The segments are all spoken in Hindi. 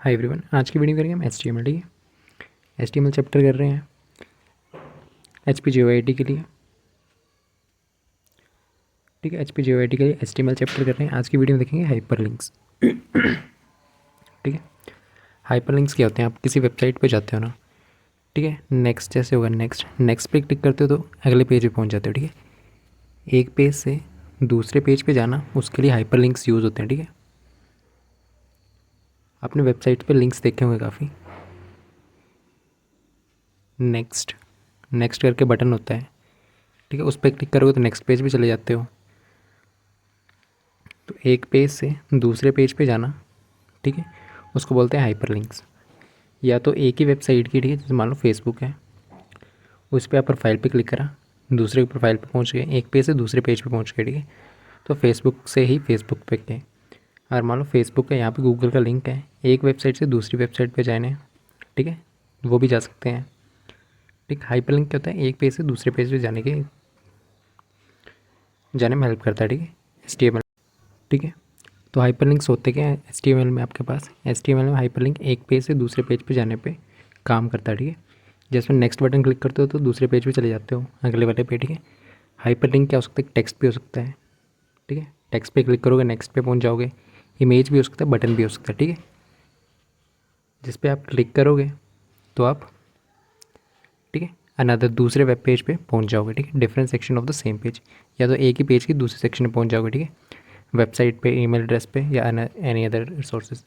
हाय एवरीवन, आज की वीडियो करेंगे हम HTML। ठीक है, HTML चैप्टर कर रहे हैं HPGOIT के लिए। ठीक है, HPGOIT के लिए HTML चैप्टर कर रहे हैं। आज की वीडियो में देखेंगे हाइपरलिंक्स। ठीक है, हाइपरलिंक्स क्या होते हैं? आप किसी वेबसाइट पे जाते हो ना, ठीक है, नेक्स्ट जैसे होगा, नेक्स्ट पे क्लिक करते हो तो अगले पेज पे पहुंच जाते हो। ठीक है, एक पेज से दूसरे पेज पे जाना, उसके लिए हाइपरलिंक्स यूज़ होते हैं। ठीक है, आपने वेबसाइट पे लिंक्स देखे होंगे काफ़ी। नेक्स्ट नेक्स्ट करके बटन होता है, ठीक है, उस पर क्लिक करोगे तो नेक्स्ट पेज पे चले जाते हो। तो एक पेज से दूसरे पेज पे जाना, ठीक है, उसको बोलते हैं हाइपरलिंक्स। या तो एक ही वेबसाइट की, ठीक है, जैसे मान लो फेसबुक है, उस पर आप प्रोफाइल पे क्लिक करा, दूसरे प्रोफाइल पे पहुंच गए, एक पेज से दूसरे पेज पे पहुंच गए। ठीक है, तो फेसबुक से ही फेसबुक पे गए। और मान लो फेसबुक है, यहाँ पे गूगल का लिंक है, एक वेबसाइट से दूसरी वेबसाइट पे जाने, ठीक है, वो भी जा सकते हैं। ठीक, हाइपरलिंक क्या होता है? एक पेज से दूसरे पेज पे जाने में हेल्प करता है। ठीक है, HTML। ठीक है, तो हाइपरलिंक्स होते क्या है HTML में? आपके पास HTML में हाइपरलिंक एक पेज से दूसरे पेज पे जाने पे काम करता है। ठीक है, जैसे नेक्स्ट बटन क्लिक करते हो तो दूसरे पेज पे चले जाते हो, अगले वाले पे। ठीक है, हाइपरलिंक क्या हो सकता है? टेक्स्ट भी हो सकता है। ठीक है, टेक्स्ट पे क्लिक करोगे नेक्स्ट पे पहुंच जाओगे। इमेज भी हो सकता है, बटन भी हो सकता है। ठीक है, जिस पे आप क्लिक करोगे तो आप, ठीक है, अनदर दूसरे वेब पेज पे पहुंच जाओगे। ठीक है, different section of the same page, या तो एक ही पेज की दूसरे सेक्शन में पहुंच जाओगे। ठीक है, वेबसाइट पे, ईमेल एड्रेस पे, या एनी अदर रिसोर्सेज।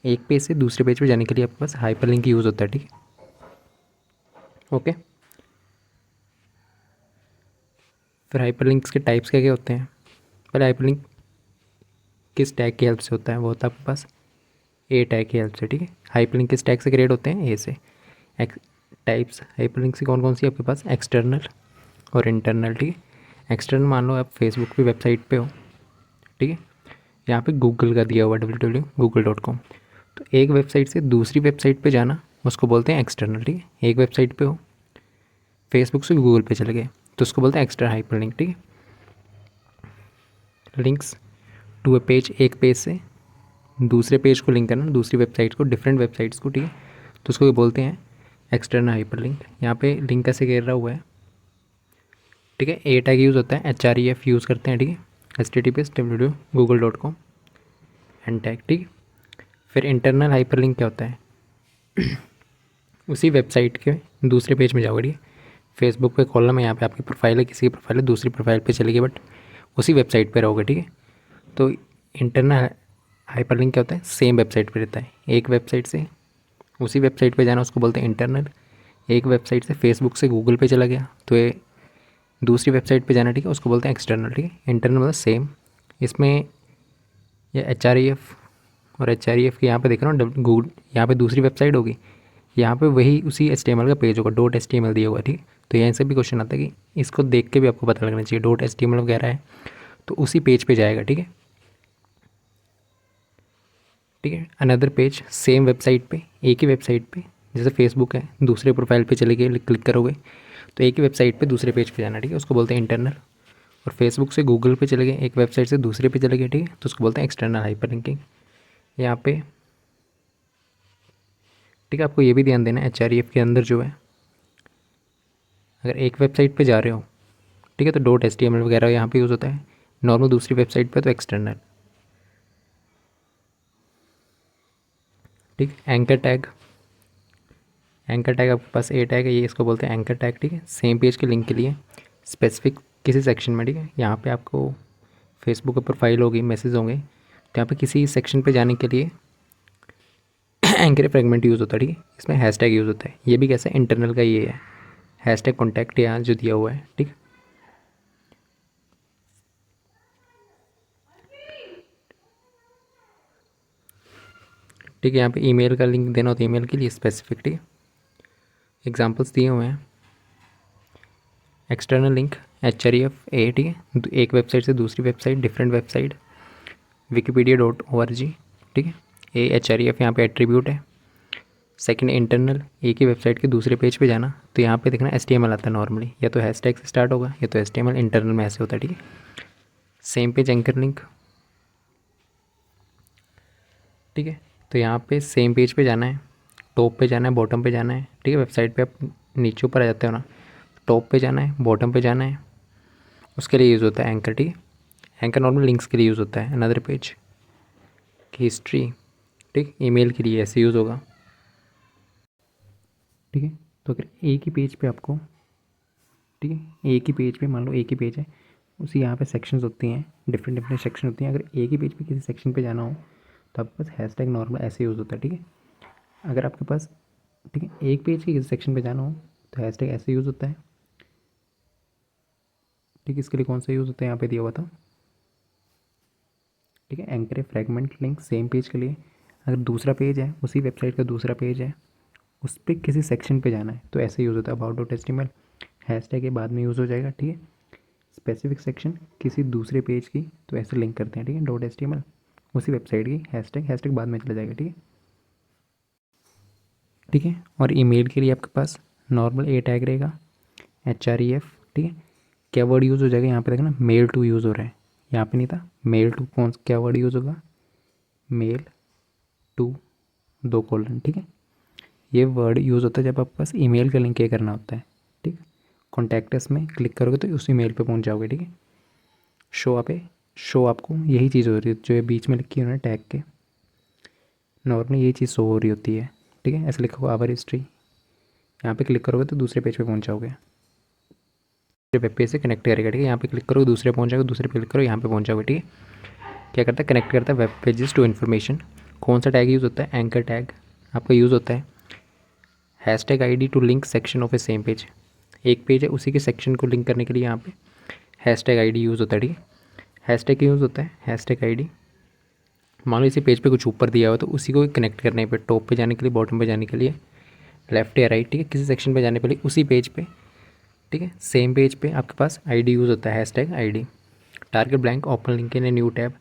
एक पेज से दूसरे पेज पे जाने के लिए आपके पास हाइपरलिंक यूज़ होता है। ठीक है, ओके। फिर हाइपरलिंक्स के टाइप्स क्या क्या होते हैं? पहले हाइपरलिंक किस टैग की हेल्प से होता है? वो होता है आपके पास ए टैग की हेल्प से। ठीक है, हाइपरलिंक किस टैग से क्रिएट होते हैं? ए से। टाइप्स हाइपरलिंक से कौन कौन सी आपके पास? एक्सटर्नल और इंटरनल। ठीक है, एक्सटर्नल मान लो आप फेसबुक की वेबसाइट पे हो, ठीक है, यहाँ पे गूगल का दिया हुआ www.google.com। तो एक वेबसाइट से दूसरी वेबसाइट पे जाना, उसको बोलते हैं एक्सटर्नल। ठीक है, एक वेबसाइट पे हो, फेसबुक से गूगल पे चले गए, तो उसको बोलते हैं एक्स्ट्रा हाइपरलिंक। ठीक है, लिंक्स टू ए पेज, एक पेज से दूसरे पेज को लिंक करना, दूसरी वेबसाइट को, डिफरेंट वेबसाइट्स को। ठीक है, तो उसको बोलते हैं एक्सटर्नल हाइपरलिंक। यहाँ पे लिंक कैसे घेर रहा हुआ है? ठीक है, ए टैग यूज़ होता है, href यूज़ करते हैं। ठीक है, https://google.com एंड टैग। ठीक है, फिर इंटरनल हाइपरलिंक क्या होता है? उसी वेबसाइट के दूसरे पेज में जाओगे। ठीक है, फेसबुक पे कॉलम है, यहाँ पे आपकी प्रोफाइल है, किसी की प्रोफाइल है, दूसरी प्रोफाइल पे चलेगी, बट उसी वेबसाइट पे रहोगे। ठीक है, तो इंटरनल हाइपरलिंक क्या होता है? सेम वेबसाइट पे रहता है, एक वेबसाइट से उसी वेबसाइट पे जाना, उसको बोलते हैं इंटरनल। एक वेबसाइट से फेसबुक से गूगल पे चला गया तो ये दूसरी वेबसाइट पे जाना, ठीक है, उसको बोलते हैं एक्सटर्नल। ठीक है, इंटरनल मतलब सेम। इसमें ये HREF और HREF के यहाँ पे देख रहा हूँ गूगल, यहाँ पे दूसरी वेबसाइट होगी, यहाँ पे वही उसी HTML का पेज होगा, .html दिया हुआ। ठीक है, तो यहीं से भी क्वेश्चन आता है कि इसको देख के भी आपको पता लगना चाहिए .html वगैरह है, तो उसी पेज पे जाएगा। ठीक है, ठीक है, अनदर पेज सेम वेबसाइट पे, एक ही वेबसाइट पे, जैसे फेसबुक है, दूसरे प्रोफाइल पे चले गए, क्लिक करोगे तो एक ही वेबसाइट पे दूसरे पेज पे जाना। ठीक है, उसको बोलते हैं इंटरनल। और फेसबुक से गूगल पे चले गए, एक वेबसाइट से दूसरे पे चले गए, ठीक है, तो उसको बोलते हैं एक्सटर्नल हाइपरलिंकिंग। यहाँ पे, ठीक है, आपको ये भी ध्यान देना है HREF के अंदर जो है, अगर एक वेबसाइट पे जा रहे हो, ठीक है, तो .html वगैरह यहाँ पे यूज़ होता है। नॉर्मल दूसरी वेबसाइट पे तो एक्सटर्नल। ठीक, एंकर टैग आपके पास ए टैग है, ये इसको बोलते हैं एंकर टैग। ठीक है, सेम पेज के लिंक के लिए स्पेसिफिक किसी सेक्शन में। ठीक है, यहाँ पे आपको फेसबुक का प्रोफाइल होगी, मैसेज होंगे, तो यहाँ पे किसी सेक्शन पे जाने के लिए एंकर फ्रेगमेंट यूज़ होता है। ठीक है, इसमें हैशटैग यूज़ होता है, ये भी कैसा इंटरनल का ये है, हैशटैग कॉन्टैक्ट यहाँ जो दिया हुआ है। ठीक, ठीक है, यहाँ पे ईमेल का लिंक देना होता है, ईमेल के लिए स्पेसिफिक। ठीक है, एग्जांपल्स दिए हुए हैं। एक्सटर्नल लिंक HREF ए, ठीक है, एक वेबसाइट से दूसरी वेबसाइट, डिफरेंट वेबसाइट, wikipedia.org। ठीक है, HREF यहाँ पे एट्रीब्यूट है। सेकंड इंटरनल, एक ही वेबसाइट के दूसरे पेज पे जाना, तो यहाँ पे देखना HTML आता है नॉर्मली, या तो हैशटैग से स्टार्ट होगा या तो HTML, इंटरनल में ऐसे होता है। ठीक है, सेम पेज एंकर लिंक। ठीक है, तो यहाँ पे सेम पेज पे जाना है, टॉप पे जाना है, बॉटम पे जाना है, ठीक है। वेबसाइट पे आप नीचे ऊपर आ जाते हो ना, टॉप पे जाना है, बॉटम पे जाना है, उसके लिए यूज़ होता है एंकर, ठीक है। एंकर नॉर्मल लिंक्स के लिए यूज़ होता है, अनदर पेज की हिस्ट्री, ठीक। ईमेल के लिए ऐसे यूज़ होगा, ठीक है। तो अगर एक ही पेज पे आपको, ठीक है, एक ही पेज पे मान लो एक ही पेज है, उसी यहाँ पे सेक्शंस होती हैं, डिफरेंट डिफरेंट सेक्शन होती हैं। अगर एक ही पेज पे किसी सेक्शन पे जाना हो तो आपके पास हैशटैग नॉर्मल ऐसे यूज़ होता है, ठीक है। अगर आपके पास, ठीक है, एक पेज के किसी सेक्शन पे जाना हो तो हैशटैग ऐसे यूज़ होता है, ठीक है। इसके लिए कौन सा यूज़ होता है यहाँ पे दिया हुआ था, ठीक है। Anchor fragment link same page के लिए। अगर दूसरा पेज है, उसी वेबसाइट का दूसरा पेज है, उस पर किसी सेक्शन पे जाना है तो ऐसे यूज़ होता है अबाउट डॉट एचटीएमएल, हैशटैग के बाद में यूज़ हो जाएगा, ठीक है। स्पेसिफिक सेक्शन किसी दूसरे पेज की तो ऐसे लिंक करते हैं, ठीक है, डॉट एचटीएमएल, उसी वेबसाइट की हैशटैग, हैशटैग बाद में चला जाएगा, ठीक है, ठीक है। और ईमेल के लिए आपके पास नॉर्मल ए टैग रहेगा, HREF, ठीक है। क्या वर्ड यूज़ हो जाएगा यहाँ पे, देखना मेल टू यूज़ हो रहा है, यहाँ पे नहीं था मेल टू, कौन क्या वर्ड यूज़ होगा, मेल टू 2 कोलन, ठीक है। ये वर्ड यूज़ होता है जब आपके पास ईमेल का लिंक ये करना होता है, ठीक। कॉन्टैक्टस में क्लिक करोगे तो उस ईमेल पे पहुंच जाओगे, ठीक है। शो पे शो आपको यही चीज़ हो रही है जो ये बीच में लिखी है उन्होंने टैग के, नॉर्मली ये चीज़ शो हो रही होती है, ठीक है। ऐसे लिखो आवर हिस्ट्री, यहाँ पे क्लिक करोगे तो दूसरे पेज पे पहुंच जाओगे, वेब पेज से कनेक्ट करेगा, ठीक है। यहाँ पे क्लिक करो दूसरे पहुंच जाओगे, दूसरे पे क्लिक करो यहाँ पे पहुंच जाओगे, ठीक है। क्या करता है, कनेक्ट करता है वेब पेजेस टू इन्फॉर्मेशन। कौन सा टैग यूज़ होता है, एंकर टैग आपका यूज़ होता है। Hashtag ID to link section of a same page, एक पेज है उसी के सेक्शन को लिंक करने के लिए यहाँ पे हैशटैग ID यूज़ होता है, ठीक है। हैशटैग यूज़ होता है, हैशटैग ID, मान लो इसी पेज पे कुछ ऊपर दिया हुआ तो उसी को कनेक्ट करने पे, टॉप पे जाने के लिए, बॉटम पे जाने के लिए, लेफ्ट या राइट, ठीक है, किसी सेक्शन पे जाने के लिए उसी पेज पे, ठीक है, सेम पेज पे आपके पास ID यूज़ होता है, hashtag ID। Target blank open link in a new tab,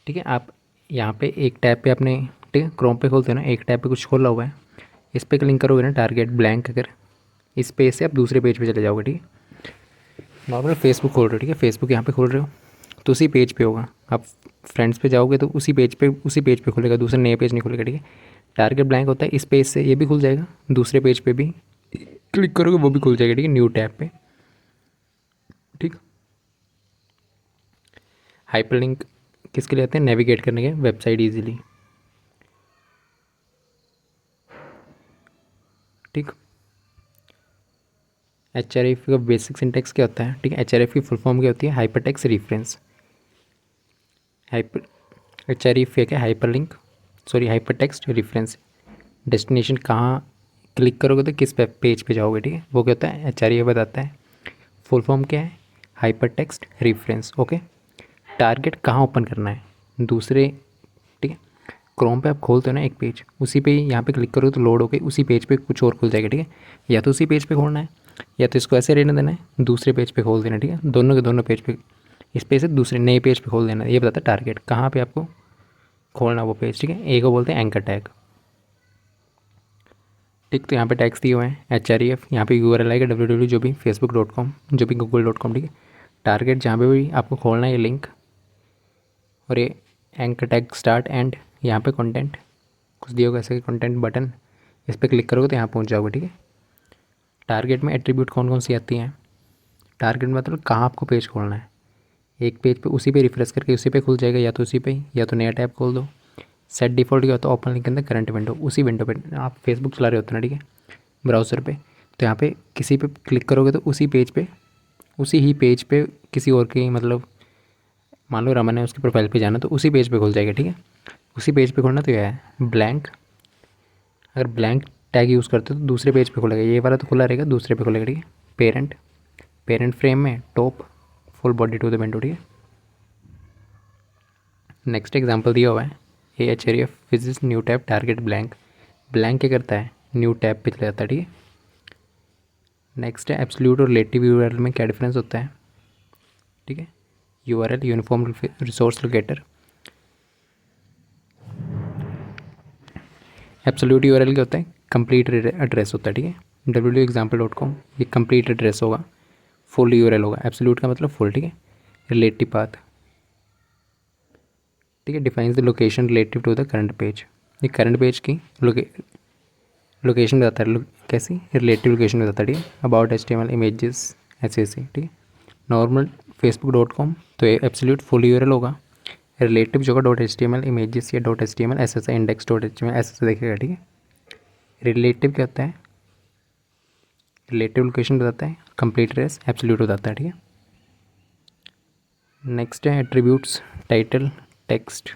ठीक है। आप यहाँ पे एक टैब पे अपने, ठीक है, क्रोम पे खोलते हो ना, एक टैब पे कुछ खोला हुआ है, इस पर क्लिक करोगे ना टारगेट ब्लैंक, अगर इस पेज से आप दूसरे पेज पे चले जाओगे, ठीक है। नॉर्मल फेसबुक खोल रहे हो, ठीक है, फेसबुक यहाँ पे खोल रहे हो तो उसी पेज पे होगा, आप फ्रेंड्स पे जाओगे तो उसी पेज पे खुलेगा, दूसरे नए पेज नहीं खुलेगा, ठीक है। टारगेट ब्लैंक होता है, इस पेज से ये भी खुल जाएगा, दूसरे पेज पे भी क्लिक करोगे वो भी खुल जाएगा, ठीक है, न्यू टैब पे, ठीक। हाइपरलिंक किसके लिए आते हैं, नेविगेट करने के वेबसाइट ईजिली, ठीक। HRF का बेसिक सिंटेक्स क्या होता है, ठीक है। HRF की फुल फॉर्म क्या होती है, हाइपरटेक्स्ट रेफरेंस। हाइपर HRF क्या है, hyperlink, sorry hypertext reference. Destination कहाँ क्लिक करोगे तो किस पेज पे जाओगे, ठीक है, वो क्या होता है, HRF बताता है। फुल फॉर्म क्या है, हाइपरटेक्स्ट रेफरेंस, ओके। टारगेट कहाँ ओपन करना है, दूसरे, ठीक है। क्रोम पे आप खोलते हो ना एक पेज, उसी पे यहाँ पे क्लिक करोगे तो लोड होके उसी पेज पे कुछ और खुल जाएगा, ठीक है। या तो उसी पेज पे खोलना है या तो इसको ऐसे रहने देना है, दूसरे पेज पे खोल देना, ठीक है। दोनों के दोनों पेज पे, इस पेज से दूसरे नए पेज पे खोल देना, ये बताता है टारगेट कहाँ पे आपको खोलना वो पेज, ठीक है। ए को बोलते हैं एंकर टैग, ठीक। तो यहाँ पे टैग्स दिए हुए हैं, HREF, यहाँ पे URL आएगा www जो भी facebook.com, जो भी google.com, ठीक है। टारगेट जहाँ पे भी आपको खोलना है ये लिंक, और ये एंकर टैग स्टार्ट एंड, यहाँ पे कंटेंट कुछ दिया होगा ऐसे कंटेंट बटन, इस पर क्लिक करोगे तो यहाँ पहुँच जाओगे, ठीक है। टारगेट में एट्रीब्यूट कौन कौन सी आती हैं, टारगेट मतलब कहाँ आपको पेज खोलना है, एक पेज पे उसी पे रिफ्रेश करके उसी पे खुल जाएगा, या तो उसी पे या तो नया टैब खोल दो। सेट डिफ़ॉल्ट क्या होता है, ओपन लिंक के अंदर करंट विंडो, उसी विंडो पे आप फेसबुक चला रहे होते हैं ना, ठीक है, ब्राउज़र पे, तो यहाँ पे किसी पे क्लिक करोगे तो उसी पेज पे, उसी ही पेज पे किसी और की, मतलब मान लो रमन है, उसके प्रोफाइल पे जाना तो उसी पेज पे खुल जाएगा, ठीक है। उसी पेज पे खोलना तो यह है ब्लैंक, अगर ब्लैंक टैग यूज़ करते हो तो दूसरे पेज पे खुलेगा, ये वाला तो खुला रहेगा, दूसरे पे खुलेगा, ठीक है। पेरेंट, पेरेंट फ्रेम में top full body to the window, ठीक है। नेक्स्ट एग्जांपल दिया हुआ है, HREF visit new tab target blank, blank क्या करता है, न्यू टैब पे चला जाता है, ठीक है। नेक्स्ट है एब्सोल्यूट और रिलेटिव URL में क्या डिफरेंस होता है, ठीक है। URL uniform resource locator, absolute URL क्या होता है, कंप्लीट एड्रेस होता है, ठीक है। www.example.com ये कंप्लीट एड्रेस होगा, फुल URL होगा, एब्सोल्यूट का मतलब फुल, ठीक है। रिलेटिव पाथ, ठीक है, defines the location relative to the current page, ये करंट पेज की लोकेशन बताता है, कैसी रिलेटिव लोकेशन बताता है, ठीक है। अबाउट HTML इमेजेस ऐसे ठीक है। नॉर्मल facebook.com तो ये एब्सोल्यूट फुल यूआरएल होगा। रिलेटिव जो होगा .html इमेजेस या .html ऐसे index.html ऐसे देखेगा, ठीक है। रिलेटिव क्या होता है, रिलेटिव लोकेशन बताता है, कंप्लीट रेस एब्सोल्यूट बताता है, ठीक है। नेक्स्ट है attributes, title, text,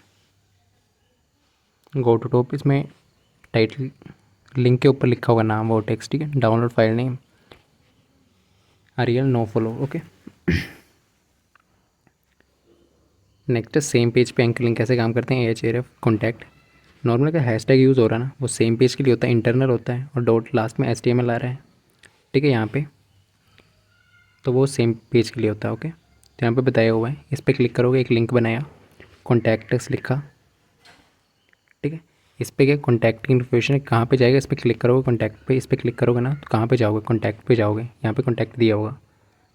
go to top. इसमें टाइटल लिंक के ऊपर लिखा होगा नाम वो टेक्स्ट, ठीक है। Download file name, real no follow, okay. Next same page पे एंकर लिंक कैसे काम करते हैं, AHRF कॉन्टैक्ट। नॉर्मल का हैशटैग यूज़ हो रहा है ना, वो सेम पेज के लिए होता है, इंटरनल होता है, और डॉट लास्ट में HTML आ रहा है, ठीक है। यहाँ पे तो वो सेम पेज के लिए होता है, ओके। तो यहाँ पे बताया हुआ है, इस पर क्लिक करोगे, एक लिंक बनाया, कॉन्टैक्ट्स लिखा, ठीक है। इस पर क्या कॉन्टैक्ट की इन्फॉर्मेशन कहाँ पे जाएगा, इस पर क्लिक करोगे कॉन्टैक्ट पे, इस पर क्लिक करोगे ना तो कहाँ पे जाओगे, कॉन्टैक्ट पे जाओगे। यहाँ पे कॉन्टैक्ट दिया होगा,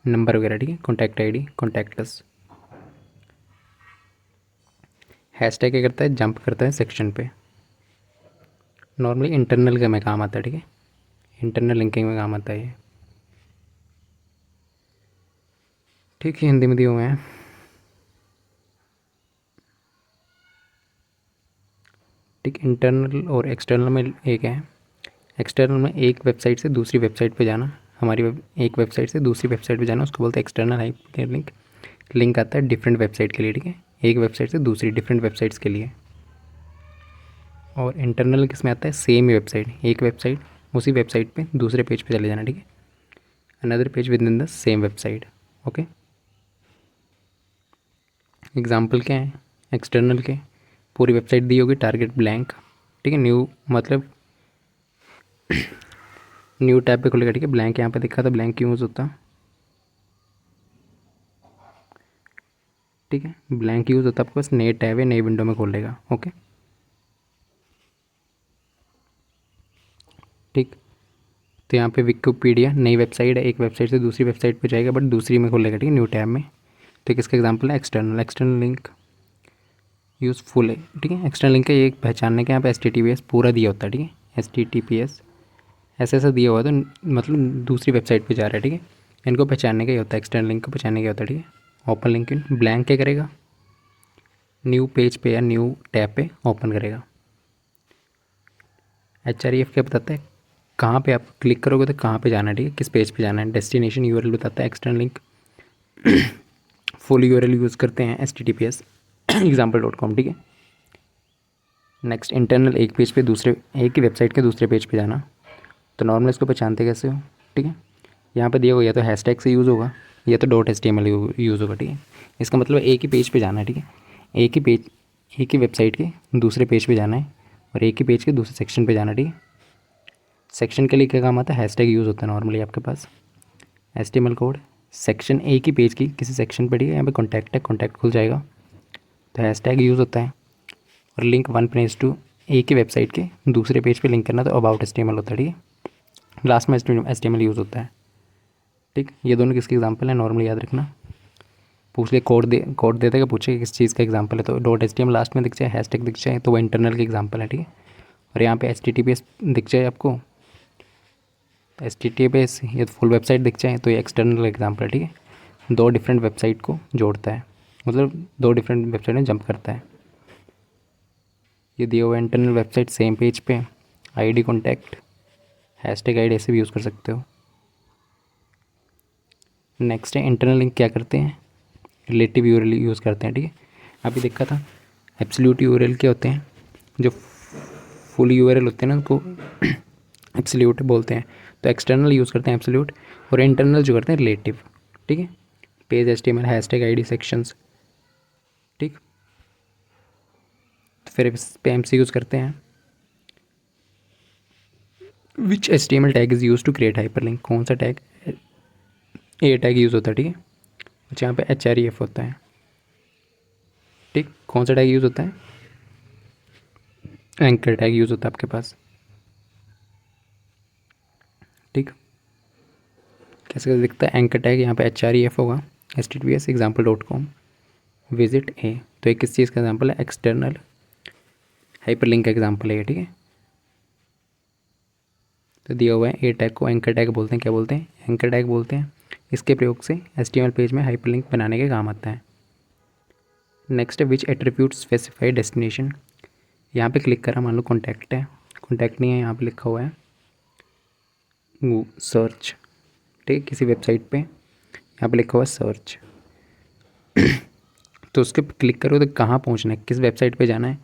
नंबर वगैरह, ठीक है। Contact ID, contacts. हैशटैग क्या करता है, जंप करता है सेक्शन पे। नॉर्मली इंटरनल का में काम आता है, ठीक है। इंटरनल लिंकिंग में काम आता है ये, ठीक है। हिंदी में दिए हुए हैं, ठीक। इंटरनल और एक्सटर्नल में एक है। एक्सटर्नल में एक वेबसाइट से दूसरी वेबसाइट पे जाना, एक वेबसाइट से दूसरी वेबसाइट पे जाना, उसको बोलते हैं एक्सटर्नल हाइपरलिंक। लिंक आता है डिफरेंट वेबसाइट के लिए, ठीक है। एक वेबसाइट से दूसरी डिफरेंट वेबसाइट्स के लिए। और इंटरनल किस में आता है, सेम वेबसाइट, एक वेबसाइट उसी वेबसाइट पे दूसरे पेज पे चले जाना, ठीक है। Another page with in the same website, okay. Example क्या है एक्सटर्नल के, पूरी वेबसाइट दी होगी, टारगेट ब्लैंक, ठीक है। न्यू मतलब न्यू टैब पे खुलेगा, ठीक है। ब्लैंक यहाँ पे दिखा था, ब्लैंक क्यों यूज़ होता, ठीक है। ब्लैंक यूज़ होता है आपके पास, नए टैब है, नई विंडो में खोलेगा, ओके, ठीक। तो यहाँ पे विकिपीडिया नई वेबसाइट है, एक वेबसाइट से दूसरी वेबसाइट पे जाएगा, बट दूसरी में खोलेगा, ठीक है, न्यू टैब में। तो किसका एग्जांपल है, एक्सटर्नल। एक्सटर्नल लिंक यूज़फुल है, ठीक है। एक्सटर्नल लिंक का ये पहचानने के यहाँ पे HTTPS पूरा दिया होता है, ठीक है। HTTPS ऐसा ऐसा दिया हुआ है तो मतलब दूसरी वेबसाइट पे जा रहा है, ठीक है। इनको पहचानने का ही होता है, एक्सटर्नल लिंक को पहचानने का होता है, ठीक है। ओपन लिंक ब्लैंक क्या करेगा, न्यू पेज पे या न्यू टैब पे ओपन करेगा। HREF क्या बताता है, कहाँ पे आप क्लिक करोगे तो कहाँ पे जाना है, ठीक है, किस पेज पे जाना है। डेस्टिनेशन URL बताता है। External link full URL use करते हैं, HTTPS example.com, ठीक है। नेक्स्ट इंटरनल, एक पेज पे दूसरे, एक ही वेबसाइट के दूसरे पेज पे जाना। तो नॉर्मल इसको पहचानते कैसे हो, ठीक है। यहाँ पे दिया होगा या तो हैशटैग से यूज़ होगा या तो .html यूज़ होगा, ठीक है। इसका मतलब एक ही पेज पे जाना है, ठीक है। एक ही वेबसाइट के दूसरे पेज पे जाना है और एक ही पेज के दूसरे सेक्शन पे जाना, ठीक है। सेक्शन के लिए क्या काम आता है, हैशटैग यूज़ होता है नॉर्मली आपके पास। HTML कोड सेक्शन, एक ही पेज की किसी सेक्शन पर, ठीक है। यहाँ पे कॉन्टैक्ट है, कॉन्टैक्ट खुल जाएगा, तो हैशटैग यूज़ होता है। और लिंक वन पेज टू, एक ही वेबसाइट के दूसरे पेज पे लिंक करना, तो अबाउट HTML होता है, ठीक है। लास्ट में HTML यूज़ होता है, ठीक। ये दोनों किसके एग्जांपल हैं, नॉर्मली याद रखना। पूछ ले कोड दे देगा, पूछेगा किस चीज़ का एग्जांपल है, तो .html लास्ट में दिख जाए, हैशटैग दिख जाए तो वो इंटरनल के एग्जांपल है, ठीक है। और यहाँ पे HTTPS दिख जाए आपको, HTTPS ये फुल वेबसाइट दिख जाए तो ये एक्सटर्नल एग्जांपल है, ठीक है। दो डिफरेंट वेबसाइट को जोड़ता है, मतलब दो डिफरेंट वेबसाइट में जंप करता है। ये दिया हुआ इंटरनल वेबसाइट सेम पेज पे, ID कॉन्टैक्ट, हैशटैग ID ऐसे भी यूज़ कर सकते हो। नेक्स्ट है इंटरनल लिंक क्या करते हैं, रिलेटिव URL यूज़ करते हैं, ठीक है। अभी देखा था एब्सोल्यूट URL क्या होते हैं, जो फुल URL होते हैं ना उनको एब्सोल्यूट बोलते हैं। तो एक्सटर्नल यूज़ करते हैं एब्सोल्यूट, और इंटरनल जो करते हैं रिलेटिव, ठीक है। Page HTML hashtag ID sections, ठीक। तो फिर इस पे MC यूज़ करते हैं, which HTML tag is use to create hyperlink, कौन सा टैग, A टैग यूज़ होता है, ठीक है। अच्छा यहाँ पे HREF होता है, ठीक। कौन सा टैग यूज़ होता है, एंकर टैग यूज़ होता है आपके पास, ठीक। कैसे दिखता है एंकर टैग, यहाँ पे HREF होगा, HTTPS example.com विजिट A। तो एक किस चीज़ का एग्जाम्पल है, एक्सटर्नल हाइपरलिंक का एग्जांपल है ये, ठीक है। तो दिया हुआ है ए टैग को एंकर टैग बोलते हैं। क्या बोलते हैं? एंकर टैग बोलते हैं। इसके प्रयोग से HTML पेज में हाइपरलिंक बनाने के काम आता है। नेक्स्ट है विच एट्रीब्यूट स्पेसिफाई डेस्टिनेशन। यहाँ पे क्लिक करा, मान लो कॉन्टैक्ट है, कॉन्टैक्ट नहीं है, यहाँ पे लिखा हुआ है सर्च, ठीक है, किसी वेबसाइट पे यहाँ पे लिखा हुआ है सर्च। तो उसके क्लिक करो तो कहाँ पहुँचना है, किस वेबसाइट पे जाना है,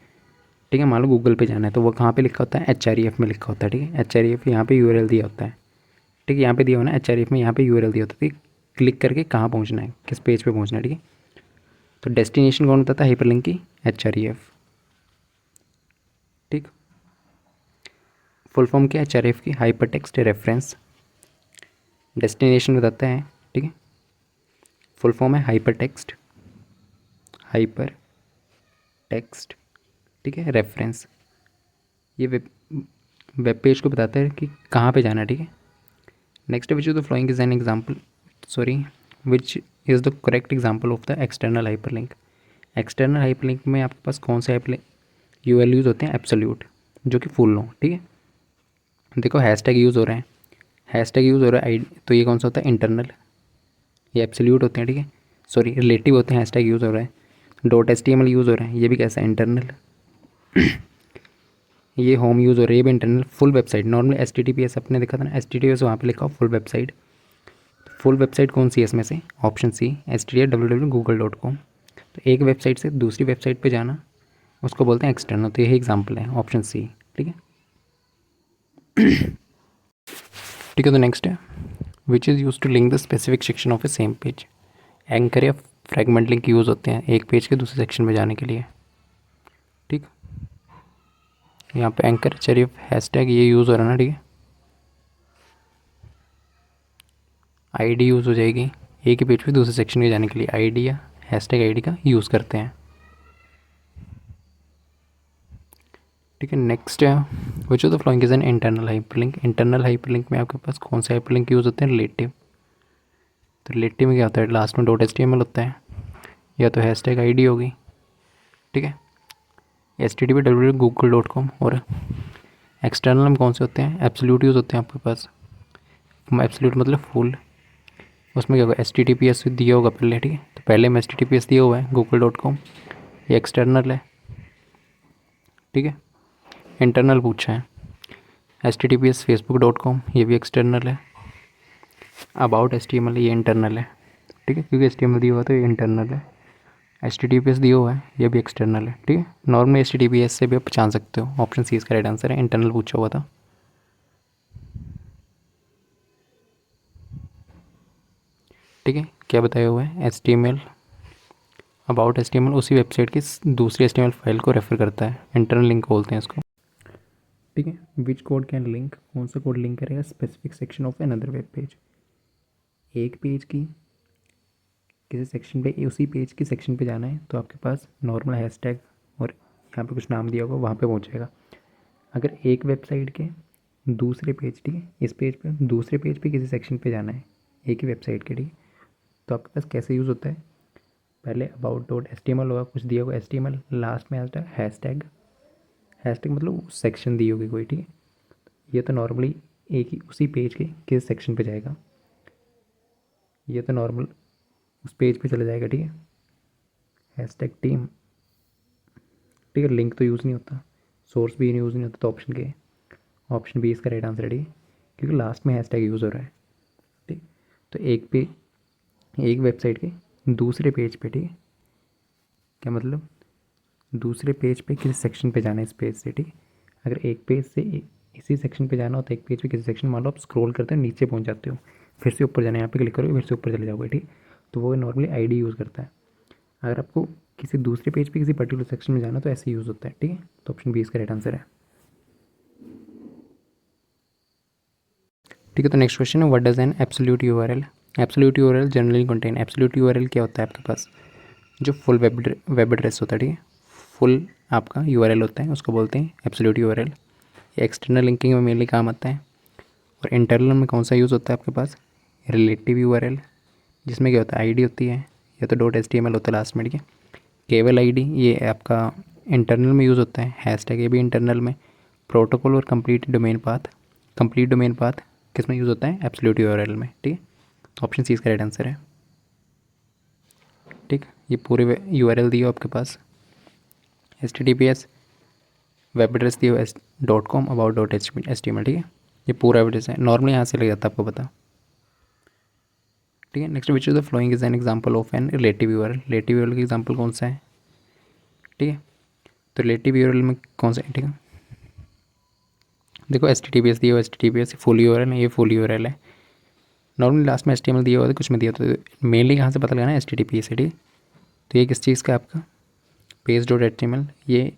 ठीक है। मान लो गूगल पे जाना है तो वो कहाँ पे लिखा होता है? HREF में लिखा होता है, ठीक है। HREF यहाँ पे URL दिया होता है, ठीक है। यहाँ पे दिया होना HREF में, यहाँ पे URL दिया होता है, ठीक। क्लिक करके कहाँ पहुँचना है, किस पेज पे पहुँचना है, ठीक है। तो डेस्टिनेशन कौन होता था हाइपरलिंक की? HREF, ठीक। फुल फॉर्म क्या है HREF की? Hyper text reference. डेस्टिनेशन बताता है, ठीक है। फुल फॉर्म है हाइपर टेक्स्ट ठीक है, रेफरेंस। ये वेब पेज को बताता है कि कहाँ पे जाना है, ठीक है। Next which the following is an example, sorry, which is the correct example of the external hyperlink. External hyperlink में आपके पास कौन से हाइपरलिंक URL यूज़ होते हैं? एब्सोल्यूट, जो कि फुल हो, ठीक है। देखो हैशटैग यूज़ हो रहे हैं, हैशटैग यूज़ हो रहा है तो ये कौन सा होता है? इंटरनल। ये एब्सोल्यूट होते हैं, ठीक है, सॉरी रिलेटिव होते हैं। हैशटैग यूज़ हो रहा है, .html यूज़ हो रहा है, ये भी कैसा है? इंटरनल। ये होम यूज़ हो रहा है, ये भी internal. Full website normally HTTPS अपने देखा था ना, HTTPS वहाँ पे लिखा हो फुल वेबसाइट। फुल वेबसाइट कौन सी है इसमें से? Option C HTTP www.google.com। तो एक वेबसाइट से दूसरी वेबसाइट पे जाना उसको बोलते हैं एक्सटर्नल। तो यही एग्जांपल है, ऑप्शन सी, ठीक है। ठीक है, तो नेक्स्ट है which is use to link the specific section of a same page. Anchor या फ्रेगमेंट लिंक यूज़ होते हैं एक पेज के दूसरे सेक्शन में जाने के लिए, ठीक। यहाँ पे एंकर चलिए हैशटैग ये यूज़ हो रहा है ना, ठीक है। ID यूज़ हो जाएगी एक ही पेज पे दूसरे सेक्शन में जाने के लिए, ID या हैशटैग ID का यूज़ करते हैं, ठीक है। नेक्स्ट है which of the following is an internal hyperlink. Internal hyperlink में आपके पास कौन से हाइपरलिंक यूज़ होते हैं? रिलेटिव। तो रिलेटिव में क्या होता है? लास्ट में .html होता है, या तो हैशटैग ID होगी, ठीक है, HTTP www.google.com। और एक्सटर्नल में कौन से होते हैं? एब्सोल्यूट यूज़ होते हैं आपके पास। एब्सोल्यूट मतलब फुल, उसमें क्या होगा? HTTPS दिया होगा पहले, ठीक है। तो पहले में HTTPS दिया हुआ है google.com, ये एक्सटर्नल है, ठीक है। इंटरनल पूछा है HTTPS facebook.com, ये भी एक्सटर्नल है। अबाउट HTML ये इंटरनल है, ठीक है, क्योंकि HTML दिया हुआ तो ये इंटरनल है। HTTPS दिया हुआ है, ये भी एक्सटर्नल है, ठीक है। नॉर्मली HTTPS से भी आप पहचान सकते हो। ऑप्शन सी इसका राइट आंसर है, इंटरनल पूछा हुआ था, ठीक है। क्या बताया हुआ है? HTML अबाउट HTML उसी वेबसाइट की दूसरी HTML फाइल को रेफर करता है, इंटरनल लिंक बोलते हैं इसको, ठीक है। विच कोड कैन लिंक, कौन सा कोड लिंक करेगा specific section of another web page. एक पेज की किसी सेक्शन पे, उसी पेज की सेक्शन पे जाना है तो आपके पास नॉर्मल हैशटैग और यहाँ पे कुछ नाम दिया होगा, वहाँ पे पहुँचेगा। अगर एक वेबसाइट के दूसरे पेज, ठीक है, इस पेज पे दूसरे पेज पे किसी सेक्शन पे जाना है एक ही वेबसाइट के, ठीक है, तो आपके पास कैसे यूज़ होता है? पहले about.html होगा, कुछ दिया होगा HTML, लास्ट में आता है हैशटैग। हैशटैग मतलब सेक्शन दी होगी कोई, ठीक है। ये तो नॉर्मली एक ही उसी पेज के किस सेक्शन पे जाएगा, ये तो नॉर्मल उस पेज पे चला जाएगा, ठीक है। हैशटैग टीम, ठीक है। लिंक तो यूज़ नहीं होता, सोर्स भी यूज़ नहीं होता, तो ऑप्शन के ऑप्शन बी इसका राइट आंसर है, ठीक है, क्योंकि लास्ट में हैशटैग यूज़ हो रहा है, ठीक। तो एक वेबसाइट के दूसरे पेज पे, ठीक है, क्या मतलब? दूसरे पेज पे किसी सेक्शन पे जाना है इस पेज से, ठीक है। अगर एक पेज से इसी सेक्शन पे जाना हो तो एक पेज पे किसी सेक्शन, मान लो आप स्क्रॉल करते हो नीचे पहुंच जाते हो, फिर से ऊपर जाना है, यहाँ पे क्लिक करोगे फिर से ऊपर चले जाओगे, ठीक। तो वो नॉर्मली ID यूज़ करता है। अगर आपको किसी दूसरे पेज पे किसी पर्टिकुलर सेक्शन में जाना तो ऐसे यूज़ होता है, ठीक है। तो ऑप्शन बी इसका राइट आंसर है, ठीक है। तो नेक्स्ट क्वेश्चन है what does an absolute URL। Absolute URL generally contain, absolute URL क्या होता है आपके पास? जो फुल वेब एड्रेस होता है, ठीक है, फुल आपका URL होता है, उसको बोलते हैं एब्सोल्यूट URL। ये एक्सटर्नल लिंकिंग में मेनली काम आता है। और इंटरनल में कौन सा यूज़ होता है आपके पास? रिलेटिव URL, जिसमें क्या होता है ID होती है, या तो .html होता है लास्ट में, ठीक है। केवल ID ये आपका इंटरनल में यूज़ होता है, हैशटैग ये भी इंटरनल में। प्रोटोकॉल और कंप्लीट डोमेन पाथ किस में यूज़ होता है, एब्सोल्यूट यूआरएल में। ठीक है, तो ऑप्शन सी इसका राइट आंसर है। ठीक, ये पूरे यूआरएल दिए हो आपके पास, https वेब एड्रेस दिए हो .com about.html। ठीक है, ये पूरा एड्रेस है, नॉर्मली यहाँ से लग जाता है आपको पता। ठीक है, next which is the following is an example of an relative URL. Relative URL का एग्जांपल कौन सा है? ठीक है, तो रिलेटिव यूआरएल में कौन सा है? ठीक है, देखो HTTPS दिया हो, HTTPS फुल यूआरएल है, ये फुल यूआरएल है। नॉर्मली लास्ट में HTML दिया हुआ था, कुछ में दिया, तो मेनली कहाँ से पता लगाना, HTTPS है। ठीक है, तो ये किस चीज़ का आपका page.html, ये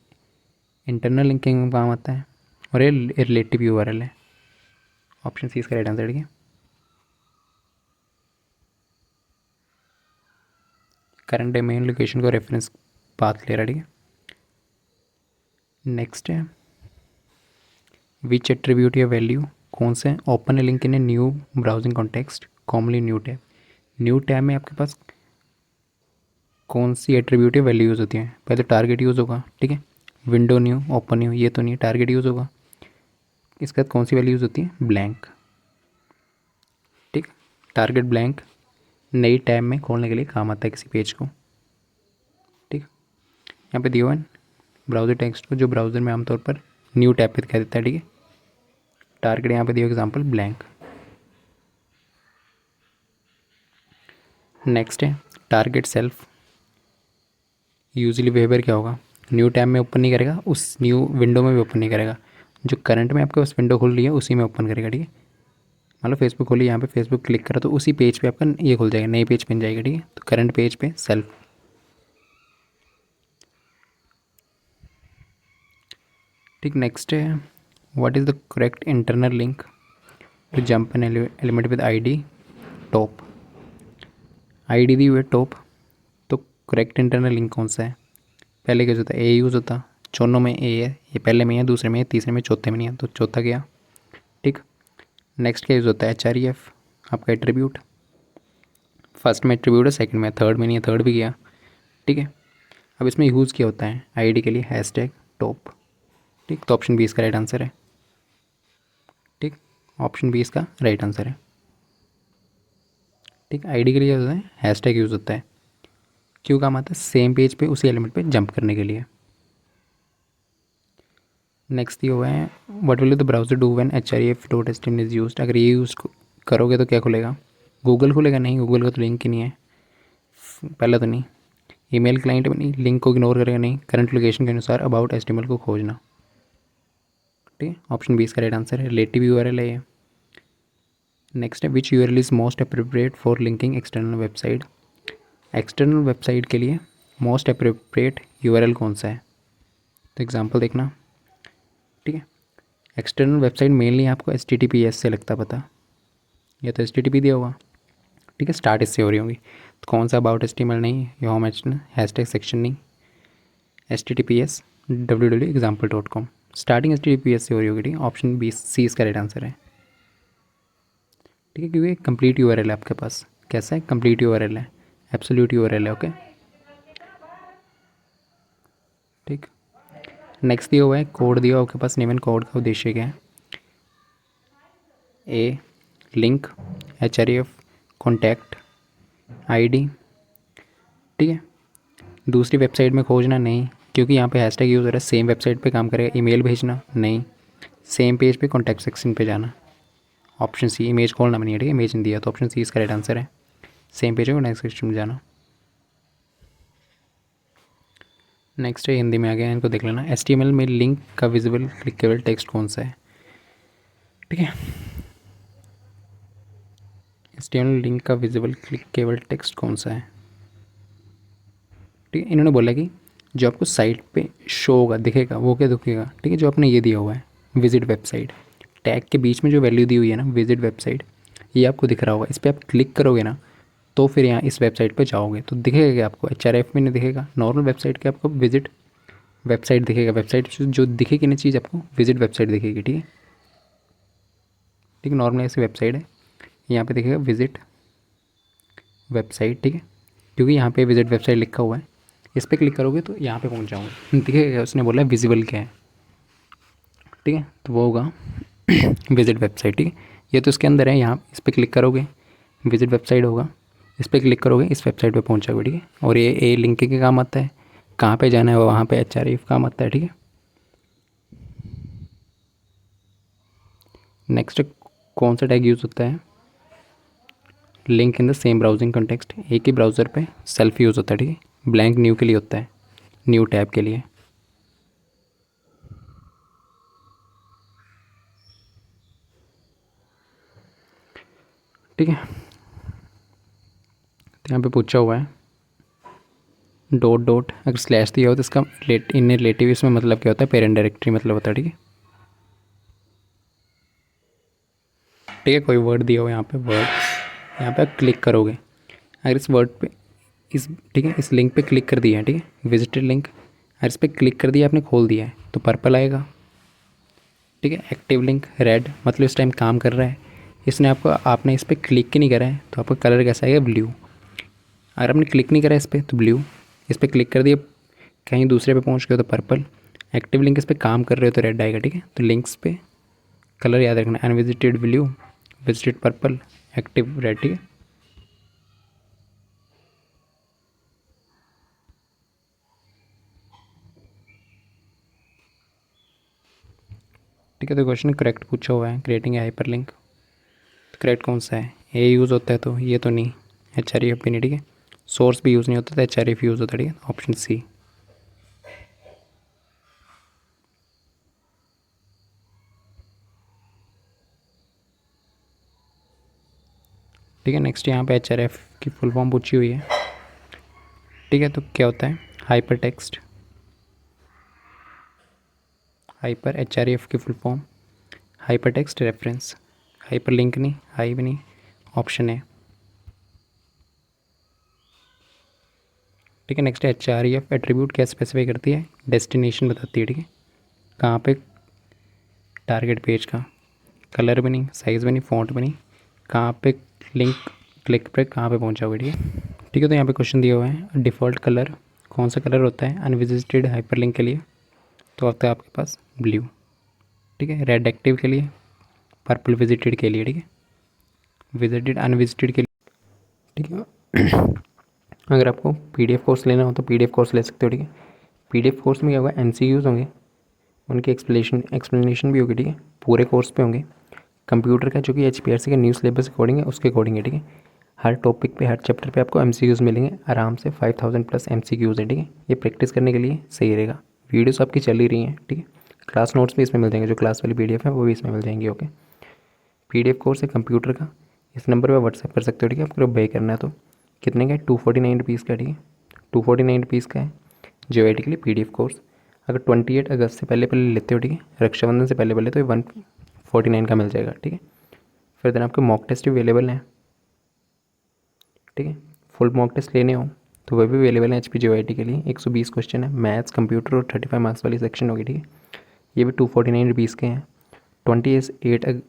इंटरनल लिंकिंग में काम आता है, और ये रिलेटिव यूआरएल है। ऑप्शन सी इसका राइट आंसर। ठीक है, करंट डोमेन लोकेशन को रेफरेंस पाथ ले रहा है। ठीक है, नेक्स्ट है विच एट्रीब्यूट या वैल्यू, कौन से open A link in a new browsing context commonly new tab. New tab में आपके पास कौन सी एट्रीब्यूट या वैल्यू यूज़ होती है? पहले तो टारगेट यूज़ होगा। ठीक है, विंडो न्यू, ओपन न्यू, ये तो नहीं, टारगेट यूज़ होगा। इसके बाद कौन सी वैल्यू यूज़ होती है? ब्लैंक। ठीक, टारगेट ब्लैंक नई टैब में खोलने के लिए काम आता है किसी पेज को। ठीक, यहाँ पे दिया हुआ है ब्राउज़र टेक्स्ट को, जो ब्राउज़र में आमतौर पर न्यू टैब पे दिखा देता है। ठीक है, टारगेट यहाँ पे दिया एग्जांपल ब्लैंक। नेक्स्ट है टारगेट सेल्फ, यूजली बिहेवियर क्या होगा? न्यू टैब में ओपन नहीं करेगा, उस न्यू विंडो में भी ओपन नहीं करेगा, जो करंट में आपके पास विंडो खुल रही है उसी में ओपन करेगा। ठीक है, मान लो फेसबुक खोली, यहाँ पे फेसबुक क्लिक करा तो उसी पेज पे आपका ये खुल जाएगा, नई पेज बन जाएगा। ठीक है, तो करंट पेज पे सेल्फ। ठीक, नेक्स्ट है what is the correct internal link to jump an element with ID top. ID दी हुई है टॉप, तो करेक्ट इंटरनल लिंक कौन सा है? पहले क्या होता है, ए यूज़ होता, दोनों में ए है, ये पहले में है, दूसरे में है, तीसरे में, चौथे में नहीं है, तो चौथा गया। ठीक, नेक्स्ट क्या यूज़ होता है? HREF आपका एट्रीब्यूट, फर्स्ट में एट्रीब्यूट है, सेकंड में, थर्ड में नहीं है, थर्ड भी गया। ठीक है, अब इसमें यूज़ क्या होता है ID के लिए? Hashtag top. ठीक, तो ऑप्शन बी इसका राइट आंसर है। ठीक, ऑप्शन बी इसका राइट आंसर है। ठीक, ID के लिए क्या होता है? हैशटैग यूज़ होता है, क्यों काम आता है? सेम पेज पे उसी एलिमेंट पे जंप करने के लिए। नेक्स्ट ये हुआ है what will the browser do when href.html is used. अगर ये यूज़ करोगे तो क्या खुलेगा? गूगल खुलेगा? नहीं, गूगल का तो लिंक ही नहीं है, पहला तो नहीं। ईमेल क्लाइंट में नहीं, लिंक को इग्नोर करेगा नहीं, करंट लोकेशन के अनुसार अबाउट HTML को खोजना। ठीक है, ऑप्शन बी इसका राइट आंसर है, रिलेटिव यूआरएल है ये। नेक्स्ट है which URL is most appropriate for linking external website. External website के लिए मोस्ट अप्रोप्रिएट यूआरएल कौन सा है? तो एग्जांपल देखना। ठीक है, एक्सटर्नल वेबसाइट मेनली आपको HTTPS से लगता पता, या तो HTTP दिया होगा। ठीक है, स्टार्ट इससे हो रही होंगी, तो कौन सा अबाउट HTML नहीं, या होम हैशटैग सेक्शन नहीं, HTTPS www.example.com, स्टार्टिंग HTTPS से हो रही होगी। ठीक है, ऑप्शन बी सी इसका राइट आंसर है। ठीक है, क्योंकि कंप्लीट यूआरएल है आपके पास, कैसा है? कंप्लीट यूआरएल है, एब्सोल्यूट यूआरएल है। ओके, ठीक, नेक्स्ट दिया हुआ है कोड दिया हुआ आपके पास, नेम एंड कोड का उद्देश्य क्या है? ए लिंक, HREF, कॉन्टैक्ट, ID। ठीक है, दूसरी वेबसाइट में खोजना नहीं, क्योंकि यहाँ पे हैशटैग यूज़ हो रहा है। सेम वेबसाइट पे काम करेगा, ईमेल भेजना नहीं, सेम पेज पे कॉन्टैक्ट सेक्शन पे जाना। ऑप्शन सी इमेज खोलना नहीं है। ठीक है, इमेज नहीं दिया, तो ऑप्शन सी इसका राइट आंसर है, सेम पेज पे कॉन्टैक्ट सेक्शन में जाना। नेक्स्ट है हिंदी में आ गया, इनको देख लेना। HTML में लिंक का विजिबल क्लिकेबल टेक्स्ट कौन सा है? ठीक है, HTML लिंक का विजिबल क्लिकेबल टेक्स्ट कौन सा है? ठीक है, इन्होंने बोला कि जो आपको साइट पे शो होगा, दिखेगा, वो क्या दिखेगा? ठीक है, जो आपने ये दिया हुआ है विजिट वेबसाइट, टैग के बीच में जो वैल्यू दी हुई है ना विजिट वेबसाइट, ये आपको दिख रहा होगा। इस पर आप क्लिक करोगे ना, तो फिर यहाँ इस वेबसाइट पे जाओगे तो दिखेगा कि आपको HRF में नहीं दिखेगा, नॉर्मल वेबसाइट के आपको विजिट वेबसाइट दिखेगा। वेबसाइट जो दिखेगी ना चीज़, आपको विजिट वेबसाइट दिखेगी। ठीक है, ठीक है, नॉर्मल ऐसी वेबसाइट है, यहाँ पे दिखेगा विजिट वेबसाइट। ठीक है, क्योंकि यहाँ पे विजिट वेबसाइट लिखा हुआ है, इस पर क्लिक करोगे तो यहाँ पे पहुँच जाओगे। ठीक है, उसने बोला विजिबल क्या है। ठीक है, तो वो होगा विजिट वेबसाइट। ठीक है, ये तो इसके अंदर है। यहाँ इस पर क्लिक करोगे, विजिट वेबसाइट होगा, इस पर क्लिक करोगे, इस वेबसाइट पे पहुँच जाओगे। ठीक है, और ये ए लिंक के काम आता है, कहाँ पे जाना है वहाँ पे HREF काम आता है। ठीक है, नेक्स्ट कौन सा टैग यूज़ होता है, link in the same browsing context, एक ही ब्राउज़र पे सेल्फ यूज़ होता है। ठीक है, ब्लैंक न्यू के लिए होता है, न्यू टैब के लिए। ठीक है, तो यहाँ पे पूछा हुआ है डॉट डॉट, अगर स्लैश दिया हो तो इसका इन रिलेटिव इसमें मतलब क्या होता है, पेरेंट डायरेक्टरी मतलब होता है। ठीक है, ठीक है, कोई वर्ड दिया हो यहाँ पे वर्ड, यहाँ पे आप क्लिक करोगे, अगर इस वर्ड पे इस ठीक है इस लिंक पे क्लिक कर दिया है, ठीक है, विजिटेड लिंक, अगर इस पर क्लिक कर दिया आपने, खोल दिया है तो पर्पल आएगा। ठीक है, एक्टिव लिंक रेड, मतलब इस टाइम काम कर रहा है। इसने आपने इस पर क्लिक ही नहीं करा है तो आपका कलर कैसा आएगा, ब्लू। अगर आपने क्लिक नहीं करा इस पर तो ब्लू, इस पर क्लिक कर दिया कहीं दूसरे पे पहुंच गए तो पर्पल, एक्टिव लिंक इस पर काम कर रहे हो तो रेड आएगा। ठीक है, तो लिंक्स पे कलर याद रखना, unvisited blue, visited purple, active red. ठीक है, ठीक है, तो क्वेश्चन करेक्ट पूछा हुआ है, क्रिएटिंग ए हाइपर लिंक। तो करेक्ट कौन सा है, ए यूज़ होता है तो ये तो नहीं, HREF भी नहीं। ठीक है, सोर्स भी यूज़ नहीं होता तो HREF यूज़ होता है। ठीक है, ऑप्शन सी। ठीक है, नेक्स्ट यहाँ पे HRF की फुल फॉर्म पूछी हुई है। ठीक है, तो क्या होता है, हाइपर टेक्स्ट, हाइपर HREF की full form hyper text reference, hyper link नहीं, हाई भी नहीं, ऑप्शन है। ठीक है, नेक्स्ट HREF एट्रीब्यूट क्या स्पेसिफाई करती है, डेस्टिनेशन बताती है। ठीक है, कहाँ पे टारगेट पेज का, कलर भी नहीं, साइज़ भी नहीं, फ़ॉन्ट भी नहीं, कहाँ पे लिंक क्लिक पे कहाँ पे पहुँचाओगे। ठीक है, ठीक है, तो यहाँ पे क्वेश्चन दिया हुआ है डिफ़ॉल्ट कलर कौन सा कलर होता है अनविजिटेड हाइपरलिंक के लिए, तो आता है आपके पास ब्लू। ठीक है, रेड एक्टिव के लिए, पर्पल विजिटेड के लिए। ठीक है, विजिटेड अनविजिटेड के लिए। ठीक है, अगर आपको PDF कोर्स लेना हो तो PDF कोर्स ले सकते हो। ठीक है, PDF कोर्स में क्या होगा, MCQs होंगे, उनकी एक्सप्लेनेशन भी होगी। ठीक है, पूरे कोर्स पे होंगे। कंप्यूटर का जो कि HPRC का न्यू सिलेबस अकॉर्डिंग है उसके अकॉर्डिंग है। ठीक है, हर टॉपिक पे हर चैप्टर पे आपको MCQs मिलेंगे आराम से, 5000 प्लस MCQs है। ठीक है, ये प्रैक्टिस करने के लिए सही रहेगा। वीडियोस आपकी चल ही रही हैं। ठीक है, क्लास नोट्स भी इसमें मिल जाएंगे, जो क्लास वाली PDF है वो भी इसमें मिल जाएंगी। ओके, PDF कोर्स है कंप्यूटर का, इस नंबर पर व्हाट्सएप कर सकते हो। ठीक है, आपको पे करना है तो कितने का है, 249 रुपीज़ का। ठीक है, 249 रुपीज़ का है JYT के लिए PDF कोर्स। अगर 28 अगस्त से पहले पहले लेते हो, ठीक है, रक्षाबंधन से पहले पहले, तो ये 149 का मिल जाएगा। ठीक है, फिर देन आपके मॉक टेस्ट भी अवेलेबल हैं। ठीक है, फुल मॉक टेस्ट लेने हो तो वह भी अवेलेबल है HPJYT के लिए। 120 क्वेश्चन है, मैथ्स कंप्यूटर और 35 मार्क्स वाली सेक्शन होगी। ठीक है, ये भी 249 रुपीज़ के हैं। 28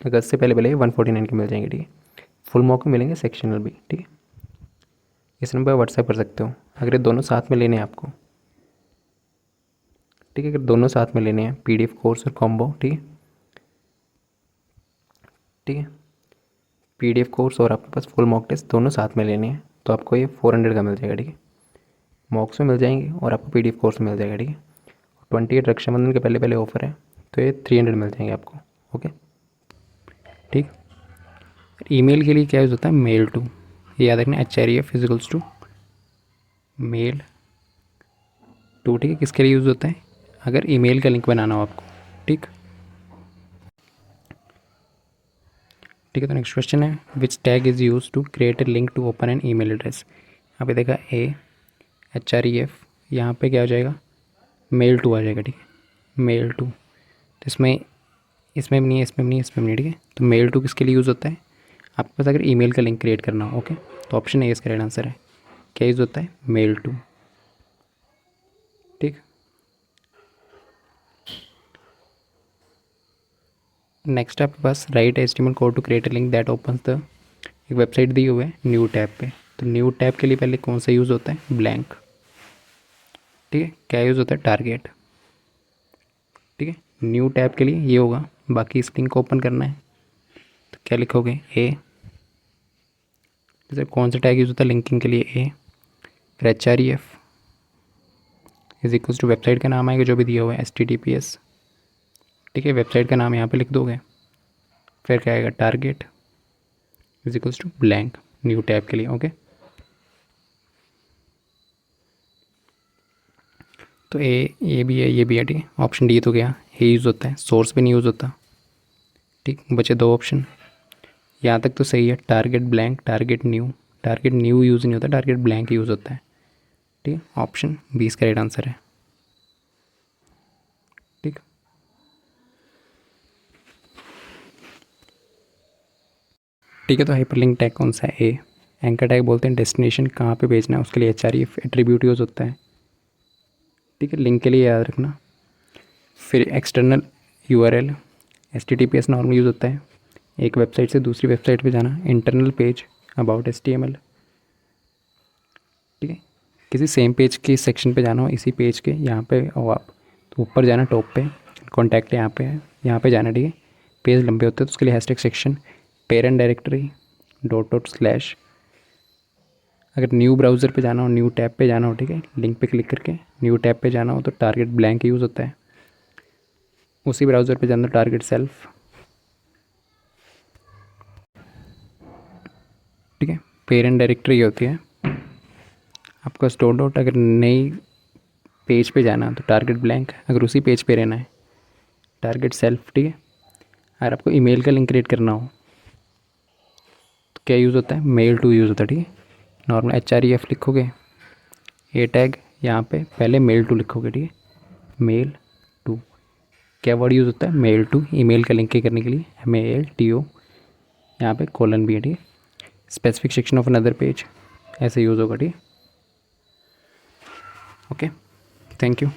अगस्त से पहले पहले 149 के मिल जाएंगे। ठीक है, फुल मॉक में मिलेंगे, सेक्शनल भी। ठीक है, इस नंबर पर व्हाट्सएप कर सकते हो अगर ये दोनों साथ में लेने हैं आपको। ठीक है, अगर दोनों साथ में लेने हैं PDF कोर्स और कॉम्बो। ठीक है, ठीक है, PDF कोर्स और आपके पास फुल मॉक टेस्ट दोनों साथ में लेने हैं तो आपको ये 400 का मिल जाएगा। ठीक है, मॉक्स में मिल जाएंगे और आपको PDF कोर्स में मिल जाएगा। ठीक है, 28 रक्षाबंधन के पहले पहले ऑफर है तो ये 300 मिल जाएंगे आपको। ओके, ठीक। ईमेल के लिए क्या यूज़ होता है, मेल टू, ये याद रखना, HREF फिजिकल्स टू मेल टू। ठीक है, किसके लिए यूज़ होता है, अगर ईमेल का लिंक बनाना हो आपको। ठीक, ठीक है, तो नेक्स्ट क्वेश्चन है which tag is use to create a link to open an email address. यहाँ पे देखा HREF, यहाँ पे क्या हो जाएगा, मेल टू आ जाएगा। ठीक है, मेल टू, तो इसमें भी नहीं है, इसमें भी नहीं है, इसमें भी नहीं। ठीक है, तो मेल टू किसके लिए यूज़ होता है, आपके पास अगर ईमेल का लिंक क्रिएट करना हो। ओके, तो ऑप्शन ए इसका राइट आंसर है, क्या यूज़ होता है, मेल टू। ठीक, नेक्स्ट आपके पास right HTML code to create a link that opens the, एक वेबसाइट दी हुई है न्यू टैब पे, तो न्यू टैब के लिए पहले कौन सा यूज़ होता है, ब्लैंक। ठीक है। क्या यूज़ होता है, टारगेट। ठीक है। न्यू टैब के लिए ये होगा, बाकी इस लिंक को ओपन करना है तो क्या लिखोगे, ए। जैसे कौन सा टैग यूज़ होता है लिंकिंग के लिए, ए। फिर HREF is equals to website का नाम आएगा जो भी दिया हुआ है, HTTPS। ठीक है, वेबसाइट का नाम यहाँ पे लिख दोगे। फिर क्या आएगा, target is equals to blank, new tab के लिए। ओके, तो ए भी है, ये भी है। ठीक है, ऑप्शन डी तो गया, ए यूज़ होता है, सोर्स भी नहीं यूज़ होता। ठीक, बचे 2 ऑप्शन। यहाँ तक तो सही है, target blank, target new. Target new use नहीं होता, टारगेट ब्लैंक यूज़ होता है। ठीक है, ऑप्शन 20 का राइट आंसर है। ठीक, ठीक है। तो हाइपरलिंक टैग कौन सा है, ए। एंकर टैग बोलते हैं डेस्टिनेशन कहाँ पे भेजना है, उसके लिए HREF एट्रीब्यूट यूज़ होता है। ठीक है, लिंक के लिए याद रखना। फिर external URL, HTTPS normal use होता है, एक वेबसाइट से दूसरी वेबसाइट पे जाना। Internal page, about HTML। ठीक है, किसी सेम पेज के सेक्शन पे जाना हो, इसी पेज के यहाँ पे हो आप तो ऊपर जाना, टॉप पे कॉन्टैक्ट यहाँ पे है, यहाँ पे जाना। ठीक है, पेज लंबे होते हैं तो उसके लिए हैशटैग सेक्शन, पेरेंट डायरेक्टरी, // अगर न्यू ब्राउज़र पे जाना हो, न्यू टैब पे जाना हो, ठीक है, लिंक पे क्लिक करके न्यू टैब पे जाना हो तो टारगेट ब्लैंक यूज़ होता है। उसी ब्राउज़र पे जाना, टारगेट सेल्फ। ठीक है, पेरेंट डायरेक्टरी होती है आपका स्टोर डॉट। अगर नई पेज पे जाना तो टारगेट ब्लैंक, अगर उसी पेज पे रहना है टारगेट सेल्फ। ठीक है, अगर आपको ईमेल का लिंक क्रिएट करना हो तो क्या यूज़ होता है, मेल टू यूज़ होता है। ठीक है, नॉर्मल HREF लिखोगे, ए टैग यहाँ पे पहले मेल टू लिखोगे। ठीक है, मेल टू, क्या वर्ड यूज़ होता है, मेल टू, ईमेल का लिंक करने के लिए MALTO, यहाँ पे कोलन भी है। ठीक है, specific section of another page, ऐसे यूज़ होगा। ठीक है, ओके, थैंक यू।